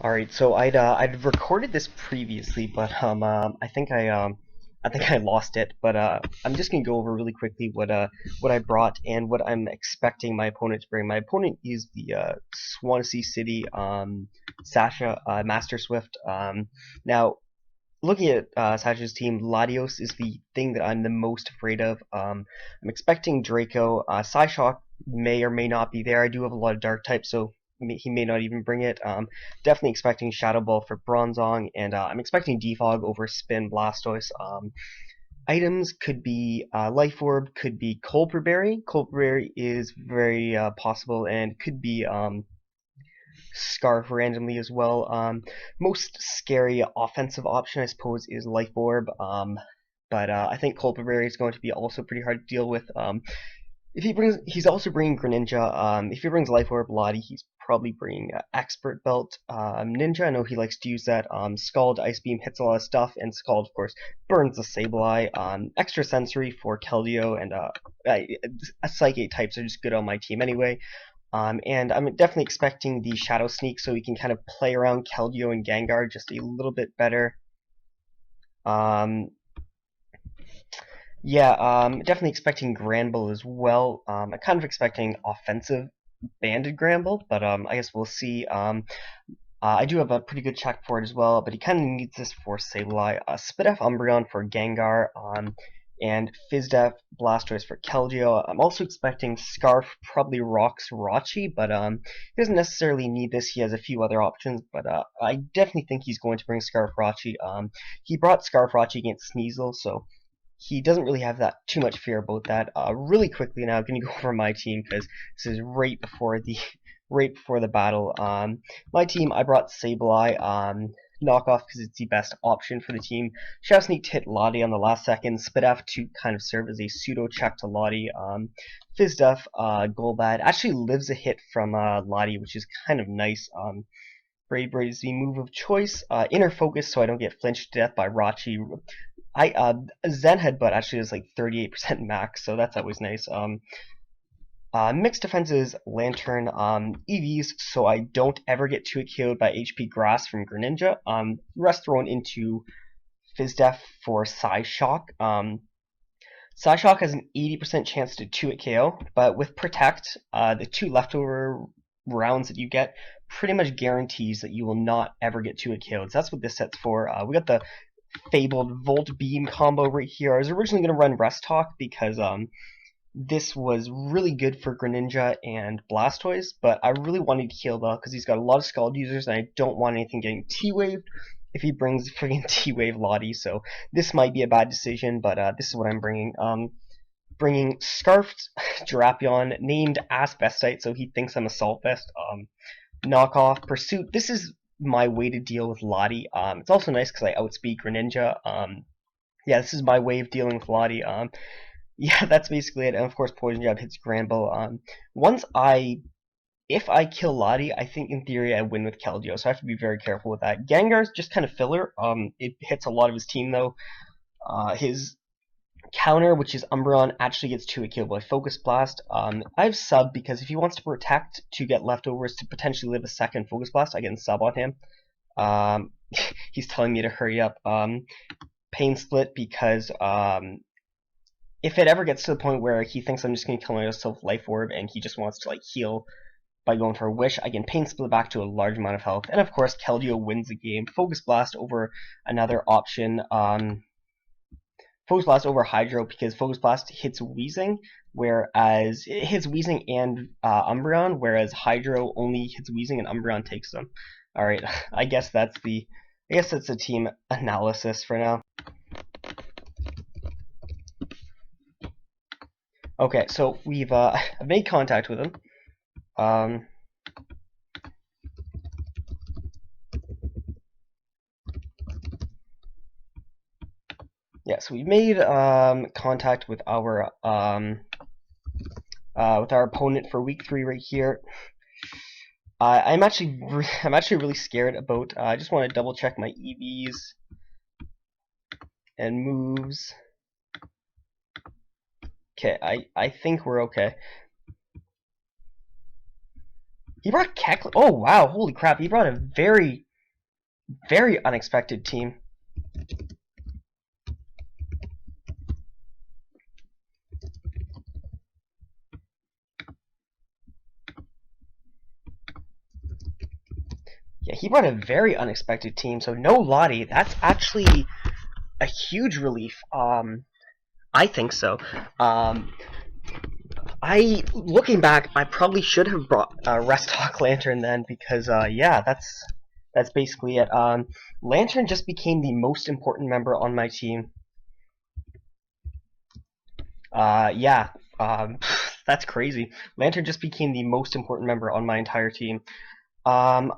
Alright, so I'd recorded this previously, but I think I lost it. But I'm just gonna go over really quickly what I brought and what I'm expecting my opponent to bring. My opponent is the Swannasea City Sasha Master Swift. Now looking at Sasha's team, Latios is the thing that I'm the most afraid of. I'm expecting Draco. Psyshock may or may not be there. I do have a lot of dark types, so he may not even bring it. Definitely expecting Shadow Ball for Bronzong, and I'm expecting Defog over Spin Blastoise. Items could be Life Orb, could be Colperberry. Colperberry is very possible, and could be Scarf randomly as well. Most scary offensive option, I suppose, is Life Orb. But I think Colperberry is going to be also pretty hard to deal with. He's also bringing Greninja. If he brings Life Orb Lottie, he's probably bringing Expert Belt Ninja. I know he likes to use that. Scald, Ice Beam hits a lot of stuff, and Scald, of course, burns the Sableye. Extra Sensory for Keldeo, and Psychic types are just good on my team anyway. And I'm definitely expecting the Shadow Sneak so we can kind of play around Keldeo and Gengar just a little bit better. Definitely expecting Granbull as well. I'm kind of expecting offensive banded Granbull, but I guess we'll see. I do have a pretty good check for it as well, but he kind of needs this for Sableye. Spidef Umbreon for Gengar, and Fizdef Blastoise for Keldeo. I'm also expecting Scarf probably rocks Rachi, but he doesn't necessarily need this. He has a few other options, but I definitely think he's going to bring Scarf Rachi. He brought Scarf Rachi against Sneasel, so he doesn't really have that too much fear about that. Really quickly now, I'm going to go over my team because this is right before the battle. My team, I brought Sableye. Knockoff because it's the best option for the team. Shadow Sneak hit Lottie on the last second. Spidef to kind of serve as a pseudo check to Lottie. Fizdef, Golbat actually lives a hit from Lottie, which is kind of nice. Brave Braid is the move of choice. Inner Focus so I don't get flinched to death by Rachi. Zen Headbutt actually is like 38% max, so that's always nice. Mixed defenses, Lanturn, EVs, so I don't ever get 2-KO'd by HP Grass from Greninja. Rest thrown into Fizdef for Psyshock. Psyshock has an 80% chance to 2-KO, but with Protect, the 2 leftover rounds that you get pretty much guarantees that you will not ever get 2-KO'd. So that's what this set's for. We got the fabled Volt Beam combo right here. I was originally going to run Rest Talk because this was really good for Greninja and Blastoise, but I really wanted to heal because he's got a lot of Scald users, and I don't want anything getting T-Waved if he brings friggin' T-Wave Lottie, so this might be a bad decision, but this is what I'm bringing. Bringing Scarfed Drapion, named Asbestite, so he thinks I'm Assault Vest. Knockoff Pursuit. This is my way to deal with Lottie. It's also nice because I outspeed Greninja. Yeah, this is my way of dealing with Lottie. Yeah, that's basically it. And of course, Poison Jab hits Granbull. If I kill Lottie, I think in theory I win with Keldeo, so I have to be very careful with that. Gengar's just kind of filler. It hits a lot of his team though. His counter, which is Umbreon, actually gets 2-KO by Focus Blast. I have sub because if he wants to protect to get leftovers to potentially live a second Focus Blast, I can sub on him. He's telling me to hurry up. Pain Split because if it ever gets to the point where he thinks I'm just going to kill myself with Life Orb and he just wants to like heal by going for a Wish, I can Pain Split back to a large amount of health. And of course, Keldeo wins the game. Focus Blast over another option. Focus Blast over Hydro because Focus Blast hits Weezing, whereas it hits Weezing and Umbreon, whereas Hydro only hits Weezing and Umbreon takes them. Alright, I guess that's the team analysis for now. Okay, so we've I've made contact with him. Yeah, so we've made contact with our opponent for week 3 right here. I'm actually really scared about. I just want to double check my EVs and moves. Okay, I think we're okay. He brought Kecleon. Oh wow, holy crap! He brought a very Very unexpected team. Yeah, he brought a very unexpected team, so no Lottie. That's actually a huge relief. I think so. Looking back, I probably should have brought Restock Lantern then, because yeah, that's basically it. Lantern just became the most important member on my team. Yeah, that's crazy. Lantern just became the most important member on my entire team. Um,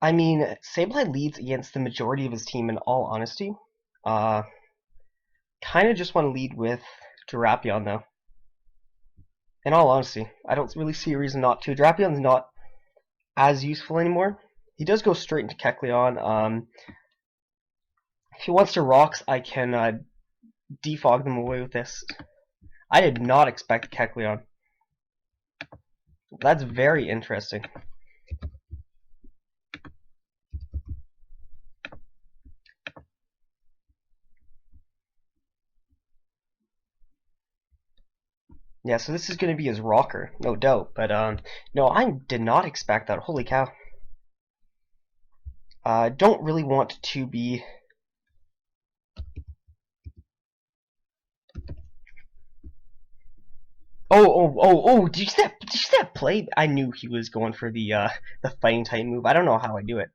I mean, Sableye leads against the majority of his team, in all honesty. Uh, kind of just want to lead with Drapion, though. In all honesty, I don't really see a reason not to. Drapion's not as useful anymore. He does go straight into Kecleon. If he wants to rocks, I can defog them away with this. I did not expect Kecleon. That's very interesting. Yeah, so this is going to be his rocker, no doubt. But no, I did not expect that. Holy cow. Don't really want to be... Oh, did you see that play? I knew he was going for the fighting type move. I don't know how I do it.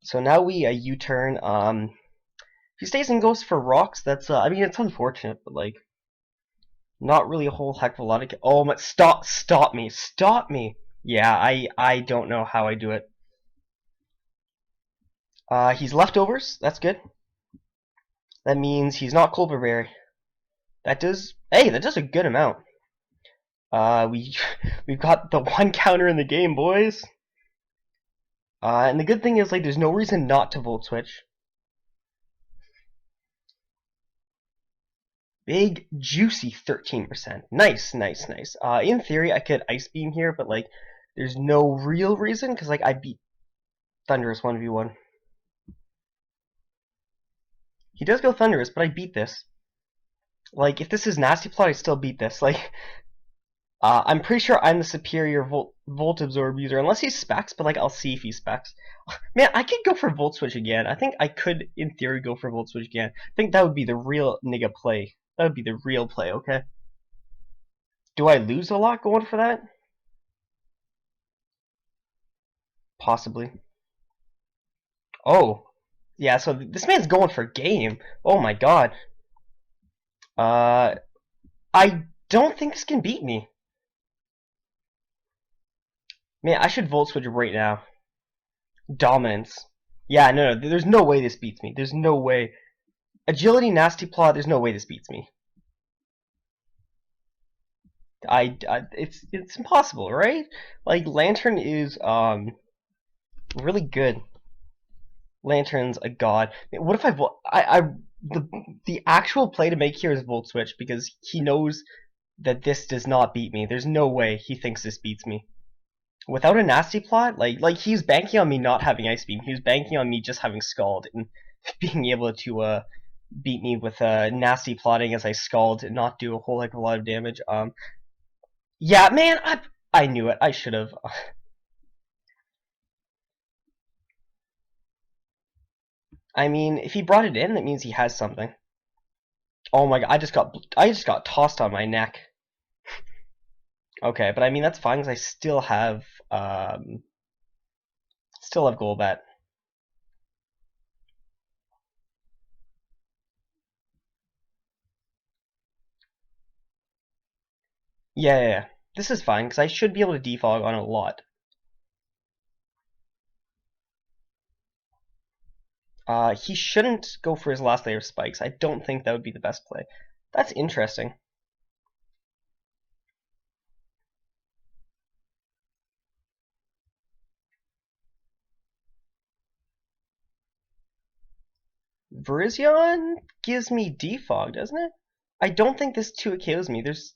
So now we U-turn. If he stays and goes for rocks, that's I mean, it's unfortunate, but like not really a whole heck of a lot of... Oh my, stop me. Yeah, I don't know how I do it. He's leftovers. That's good. That means he's not Culverberry. That does a good amount. We've got the one counter in the game, boys. And the good thing is, like, there's no reason not to Volt Switch. Big, juicy 13%. Nice. In theory, I could Ice Beam here, but, like, there's no real reason, because, like, I beat Thunderous 1v1. He does go Thunderous, but I beat this. Like, if this is Nasty Plot, I still beat this. Like, I'm pretty sure I'm the superior Volt Absorb user, unless he's Specs, but, like, I'll see if he Specs. Man, I could go for Volt Switch again. I think I could, in theory, go for Volt Switch again. I think that would be the real nigga play. That would be the real play, okay? Do I lose a lot going for that? Possibly. Oh. Yeah, so this man's going for game. Oh my god. I don't think this can beat me. Man, I should Volt Switch right now. Dominance. Yeah, no, there's no way this beats me. There's no way. Agility, Nasty Plot, there's no way this beats me. It's impossible, right? Like, Lantern is, really good. Lantern's a god. What if the actual play to make here is Volt Switch, because he knows that this does not beat me. There's no way he thinks this beats me. Without a Nasty Plot, like he's banking on me not having Ice Beam. He was banking on me just having Scald and being able to beat me with Nasty Plotting as I Scald and not do a whole heck of a lot of damage. Yeah, man, I knew it. I should have. I mean, if he brought it in, that means he has something. Oh my god, I just got tossed on my neck. Okay, but I mean that's fine because I still have Golbat. Yeah. This is fine because I should be able to defog on a lot. He shouldn't go for his last layer of spikes. I don't think that would be the best play. That's interesting. Virizion gives me defog, doesn't it? I don't think this 2 kills me. There's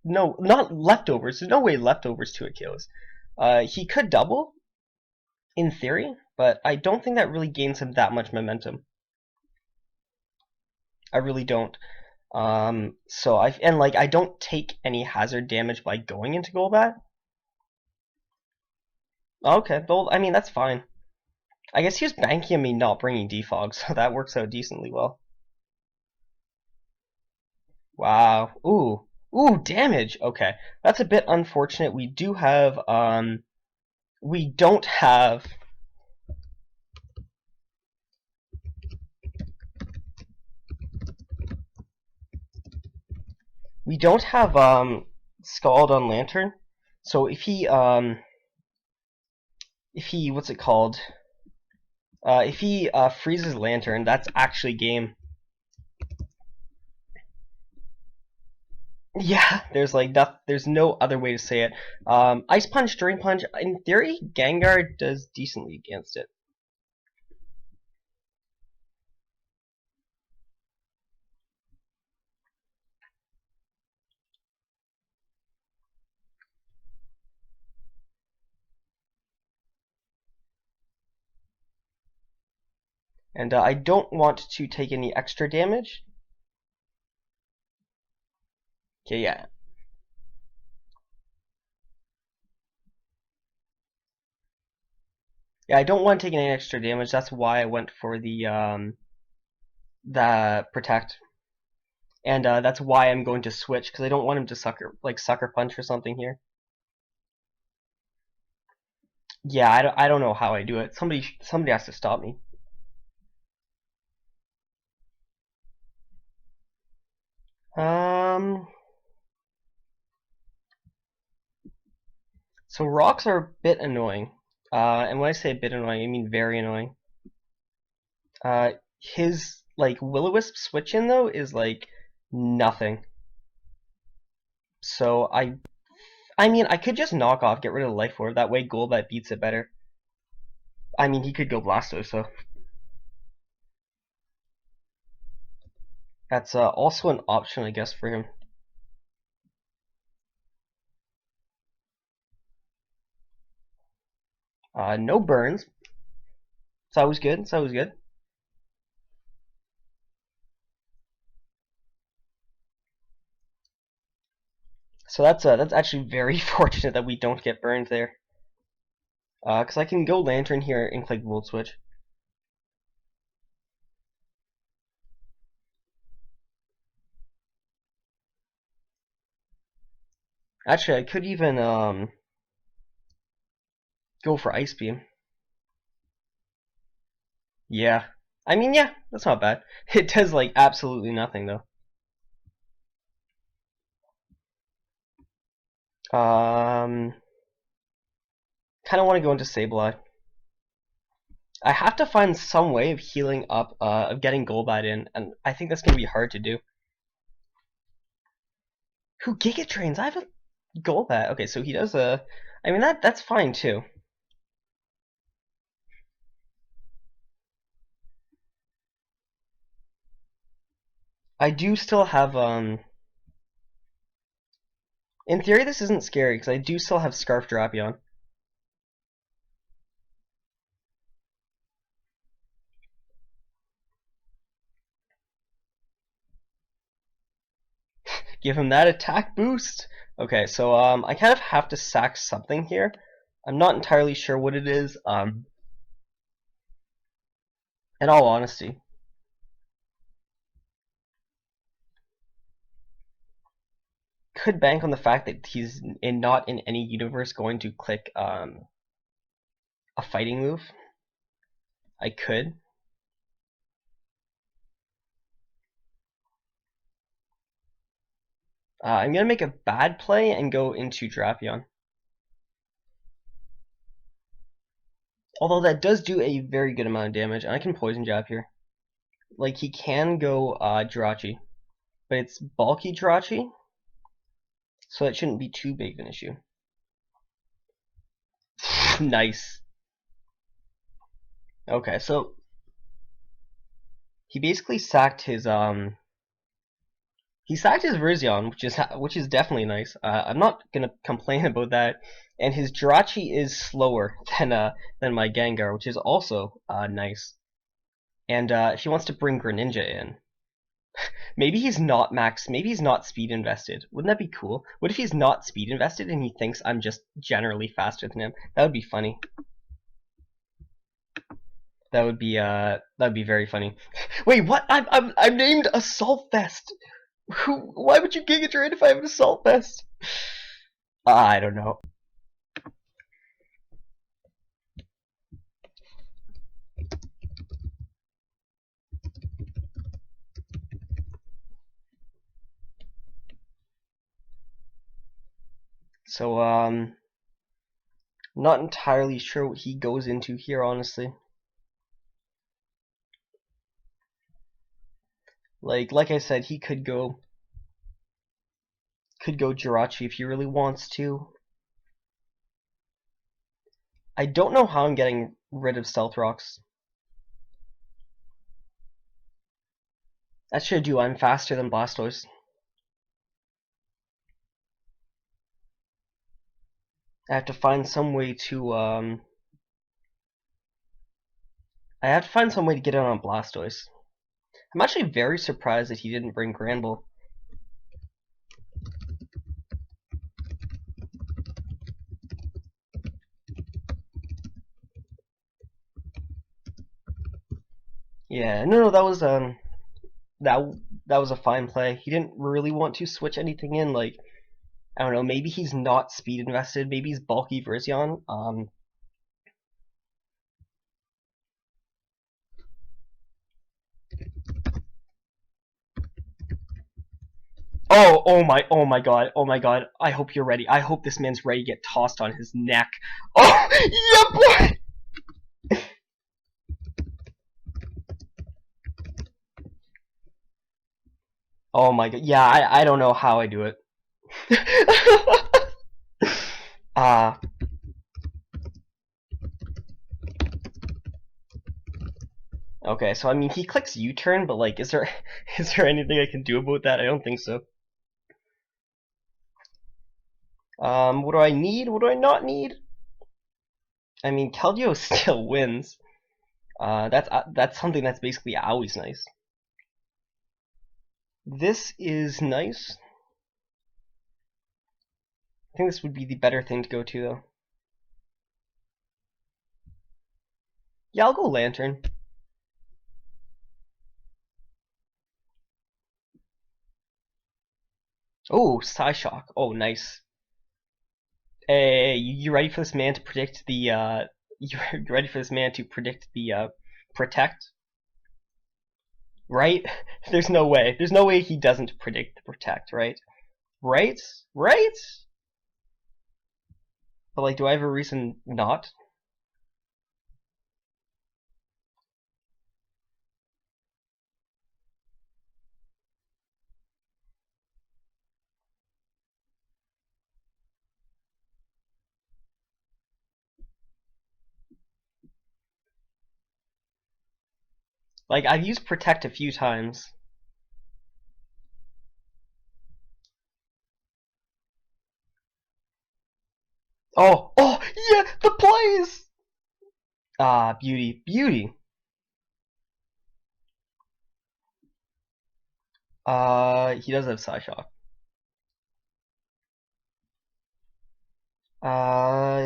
no, not leftovers. There's no way leftovers 2 kills. He could double, in theory, but I don't think that really gains him that much momentum. I really don't. So I don't take any hazard damage by going into Golbat. Okay, well, I mean, that's fine. I guess he was banking on me not bringing defog, so that works out decently well. Wow. Ooh, damage. Okay. That's a bit unfortunate. We don't have we don't have Scald on Lantern. So if he what's it called? If he freezes Lantern, that's actually game. Yeah, there's no other way to say it. Ice Punch, Drain Punch, in theory, Gengar does decently against it. And I don't want to take any extra damage. Okay, yeah. Yeah, I don't want to take any extra damage. That's why I went for the protect, and that's why I'm going to switch because I don't want him to sucker punch or something here. Yeah, I don't know how I do it. Somebody has to stop me. So rocks are a bit annoying, and when I say a bit annoying, I mean very annoying. His Will-O-Wisp switch in though is like nothing. So I mean I could just knock off, get rid of the Life Orb. That way Golbat beats it better. I mean he could go Blastoise, so that's also an option, I guess, for him. No burns. It's always good. It's always good. So that's actually very fortunate that we don't get burned there. Because I can go Lantern here and click Volt Switch. Actually, I could even go for Ice Beam. Yeah. I mean, yeah, that's not bad. It does like absolutely nothing though. Kind of want to go into Sableye. I have to find some way of healing up, of getting Golbat in, and I think that's gonna be hard to do. Who Giga Trains? I have a Golbat. Okay, so he does a. I mean that's fine too. I do still have In theory, this isn't scary because I do still have Scarf Drapion. Give him that attack boost. Okay, so I kind of have to sack something here. I'm not entirely sure what it is. In all honesty, could bank on the fact that he's not in any universe going to click a fighting move. I could. I'm gonna make a bad play and go into Drapion. Although that does do a very good amount of damage, and I can Poison Jab here. Like, he can go Jirachi, but it's bulky Jirachi, so that shouldn't be too big of an issue. Nice. Okay, so he basically sacked his He sacked his Virizion, which is definitely nice. I'm not gonna complain about that. And his Jirachi is slower than my Gengar, which is also nice. And if he wants to bring Greninja in, maybe he's not max. Maybe he's not speed invested. Wouldn't that be cool? What if he's not speed invested and he thinks I'm just generally faster than him? That would be funny. That would be very funny. Wait, what? I'm named Assault Vest. Why would you Giga Drain if I have an Assault Vest? I don't know. So, not entirely sure what he goes into here, honestly. Like I said, he could go Jirachi if he really wants to. I don't know how I'm getting rid of Stealth Rocks. That should do. I'm faster than Blastoise. I have to find some way to get out on Blastoise. I'm actually very surprised that he didn't bring Granbull. Yeah, no, that was that was a fine play. He didn't really want to switch anything in. Like, I don't know, maybe he's not speed invested. Maybe he's bulky Virizion. Oh my god, oh my god. I hope you're ready. I hope this man's ready to get tossed on his neck. Oh, yeah, boy! Oh my god. Yeah, I don't know how I do it. Okay, so I mean he clicks U-turn, but like is there anything I can do about that? I don't think so. What do I need? What do I not need? I mean Keldeo still wins. That's something that's basically always nice. This is nice. I think this would be the better thing to go to though. Yeah, I'll go Lanturn. Oh, Psyshock. Oh, nice. Hey, you ready for this man to predict the you ready for this man to predict the protect? Right? There's no way. There's no way he doesn't predict the protect, right? Right? Right? But like, do I have a reason not? Like, I've used protect a few times. Oh, oh, yeah, the plays! Ah, beauty, beauty. He does have Psyshock.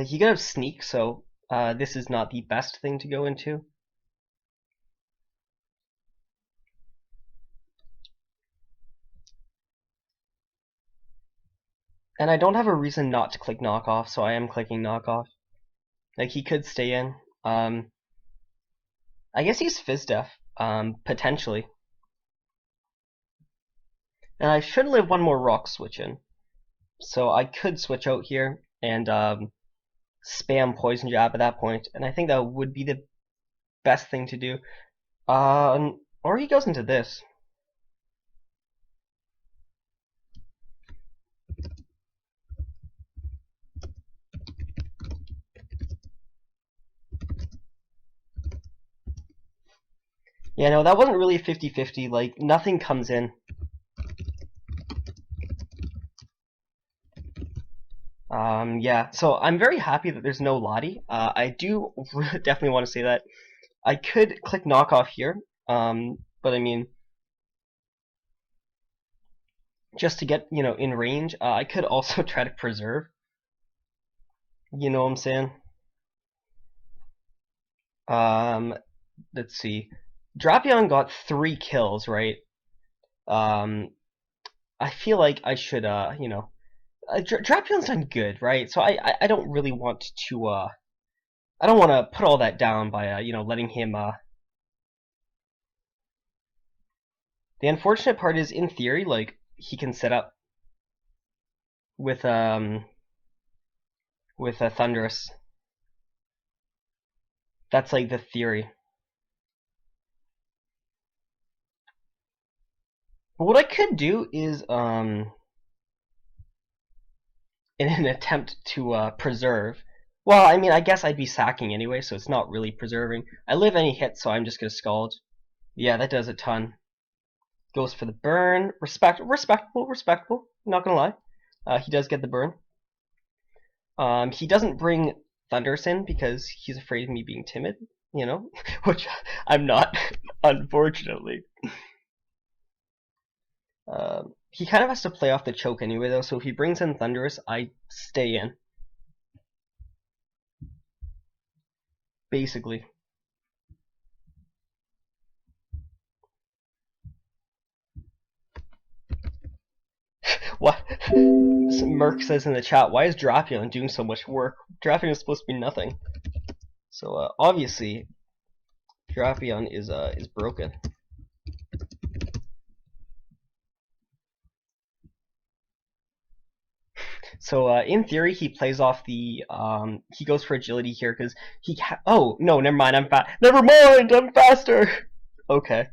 He could have Sneak, so this is not the best thing to go into. And I don't have a reason not to click knockoff, so I am clicking knockoff. Like, he could stay in. I guess he's Fizdef, potentially. And I should live one more rock switch in. So I could switch out here and spam Poison Jab at that point, and I think that would be the best thing to do. Or he goes into this. Yeah, no, that wasn't really 50-50. Like, nothing comes in. Yeah, so I'm very happy that there's no Lottie. I do definitely want to say that. I could click knockoff here, but I mean, just to get, in range, I could also try to preserve. You know what I'm saying? Um, let's see. Drapion got 3 kills, right? Um, I feel like I should, Drapion's done good, right? So I don't really want to, I don't want to put all that down by, letting him, The unfortunate part is, in theory, like, he can set up with, a Thunderous. That's, like, the theory. But what I could do is, in an attempt to preserve. Well, I mean, I guess I'd be sacking anyway, so it's not really preserving. I live any hit, so I'm just gonna Scald. Yeah, that does a ton. Goes for the burn. Respectable. Not gonna lie. He does get the burn. He doesn't bring Thunders in because he's afraid of me being timid, which I'm not, unfortunately. He kind of has to play off the choke anyway, though, so if he brings in Thunderous, I stay in. Basically. What? Merc says in the chat, why is Drapion doing so much work? Drapion is supposed to be nothing. So, obviously, Drapion is broken. So in theory, he plays off the he goes for agility here because oh no, never mind, never mind, I'm faster. Okay.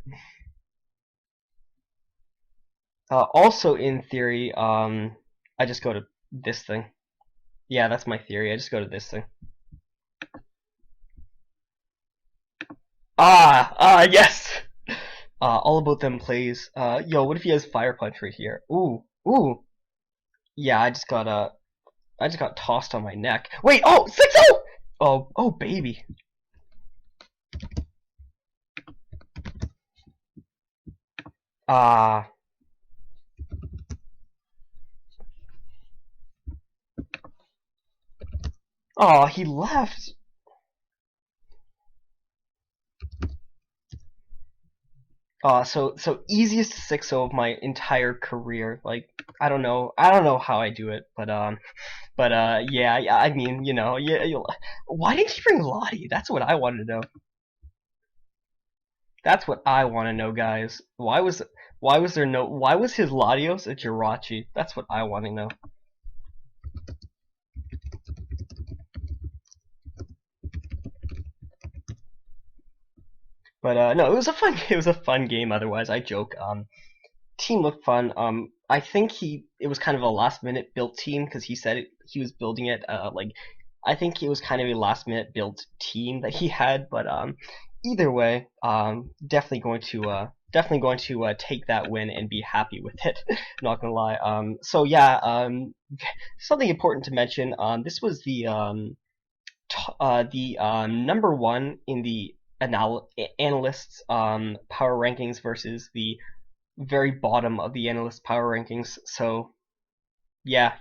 Also in theory, I just go to this thing. Yeah, that's my theory. I just go to this thing. Yes. All about them plays. Yo, what if he has Fire Punch right here? Ooh. Yeah, I just got tossed on my neck. Wait, 6-0! Oh, baby. Oh, he left. So easiest 6-0 of my entire career. Like, I don't know how I do it, but yeah, I mean, why didn't he bring Lottie? That's what I want to know. That's what I want to know, guys. Why was his Latios a Jirachi? That's what I want to know. But no, it was a fun game. Otherwise, I joke. Team looked fun. I think it was kind of a last minute built team because he said he was building it. I think it was kind of a last minute built team that he had. But either way, definitely going to take that win and be happy with it. Not gonna lie. So yeah. Something important to mention. This was the number one in the analysts power rankings versus the very bottom of the analyst power rankings. So yeah,